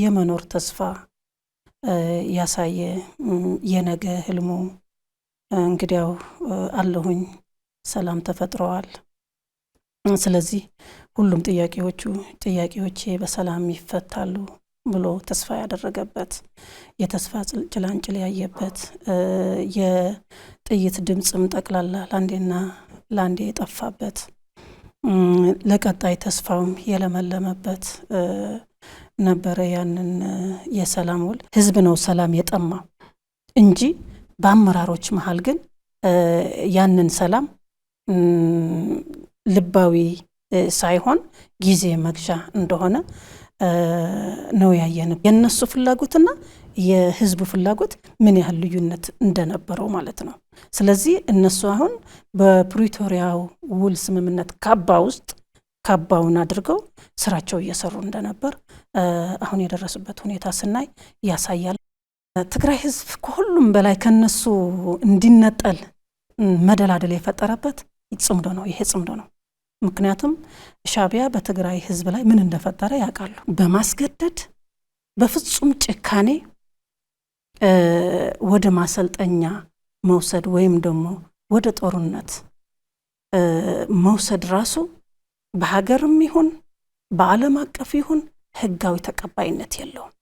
የመኖር ተስፋ ያሳየ የነገ ህልሙ እንግዲያው አለሁኝ ሰላም ተፈጥሯል። ስለዚህ ሁሉም ጥያቄዎቼ በሰላም ይፈታሉ ብሎ ተስፋ ያደረገበት የተስፋ ጭላንጭል ያየበት የጥይት ድምጽም ጠቅላላ ላንዴ የጠፋበት ለቀጣይ ተስፋውም የለመለመበት ነበረ። ያንን የሰላም ውል ህዝብ ነው ሰላም የጠማው እንጂ በአመራሮች መሃል ግን ያንን ሰላም ልባዊ ሳይሆን ጊዜ መግዣ እንደሆነ ነው ያየነው። የነሱ ፍላጎትና የህዝቡ ፍላጎት ምን ያህል ልዩነት እንደነበረው ማለት ነው። ስለዚህ እነሱ አሁን በፕሪቶሪያው ውል ስምምነት ካባውን አድርገው ስራቸው እየሰሩ እንደነበር አሁን የደረሱበት ሁኔታ ስናይ ያሳያል። ትግራይ ህዝብ ከሁሉም በላይ ከነሱ እንዲነጠል መደላደል የፈጠረበት ጽምዶ ነው። ይሄ ጽምዶ ነው። ምክንያቱም ሻዕቢያ በትግራይ ህዝብ ላይ ምን እንደፈጠረ ያውቃሉ። በማስገደድ በፍጹም ጭካኔ ወደ ማሰልጠኛ መውሰድ ወይም ደግሞ ወደ ጦርነት መውሰድ ራሱ በሀገርም ይሁን በዓለም አቀፍ ይሁን ህጋዊ ተቀባይነት የለውም።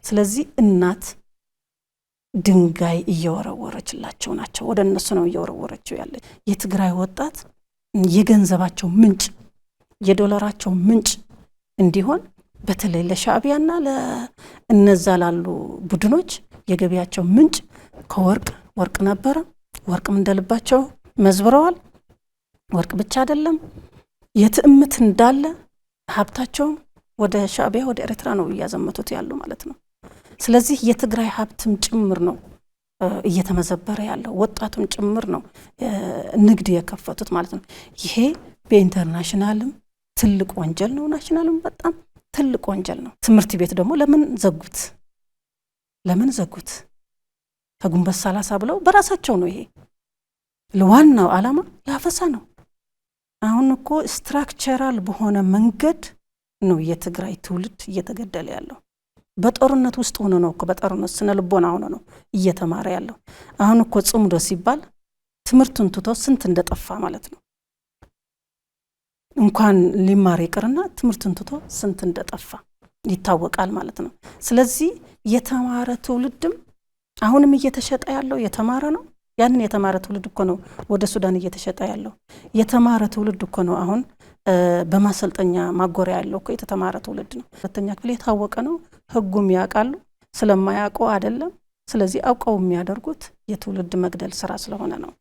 ስለዚህ እናት ድንጋይ እየወረወረችላቸው ናቸው። ወደ እነሱ ነው እየወረወረችው ያለች። የትግራይ ወጣት የገንዘባቸው ምንጭ የዶላራቸው ምንጭ እንዲሆን በተለይ ለሻዕቢያና ለእነዛ ላሉ ቡድኖች የገቢያቸው ምንጭ ከወርቅ ነበረ። ወርቅም እንደልባቸው መዝብረዋል። ወርቅ ብቻ አይደለም የትዕምት እንዳለ ሀብታቸው ወደ ሻዕቢያ ወደ ኤርትራ ነው እያዘመቱት ያሉ ማለት ነው። ስለዚህ የትግራይ ሀብትም ጭምር ነው እየተመዘበረ ያለው፣ ወጣቱም ጭምር ነው ንግድ የከፈቱት ማለት ነው። ይሄ በኢንተርናሽናልም ትልቅ ወንጀል ነው፣ ናሽናልም በጣም ትልቅ ወንጀል ነው። ትምህርት ቤት ደግሞ ለምን ዘጉት? ከግንቦት 30 ብለው በራሳቸው ነው። ይሄ ለዋናው ዓላማ ያፈሳ ነው። አሁን እኮ ስትራክቸራል በሆነ መንገድ ነው የትግራይ ትውልድ እየተገደለ ያለው። በጦርነት ውስጥ ሆኖ ነው እኮ በጦርነት ስነ ልቦና ሆኖ ነው እየተማረ ያለው። አሁን እኮ ጽምዶ ሲባል ትምህርቱን ትቶ ስንት እንደጠፋ ማለት ነው። እንኳን ሊማር ይቅርና ትምህርቱን ትቶ ስንት እንደጠፋ ይታወቃል ማለት ነው። ስለዚህ የተማረ ትውልድም አሁንም እየተሸጠ ያለው የተማረ ነው። ያንን የተማረ ትውልድ እኮ ነው ወደ ሱዳን እየተሸጠ ያለው። የተማረ ትውልድ እኮ ነው አሁን በማሰልጠኛ ማጎሪያ ያለው እኮ የተማረ ትውልድ ነው። ሁለተኛ ክፍል የታወቀ ነው። ህጉም ያውቃሉ። ስለማያውቁ አይደለም። ስለዚህ አውቀው የሚያደርጉት የትውልድ መግደል ስራ ስለሆነ ነው።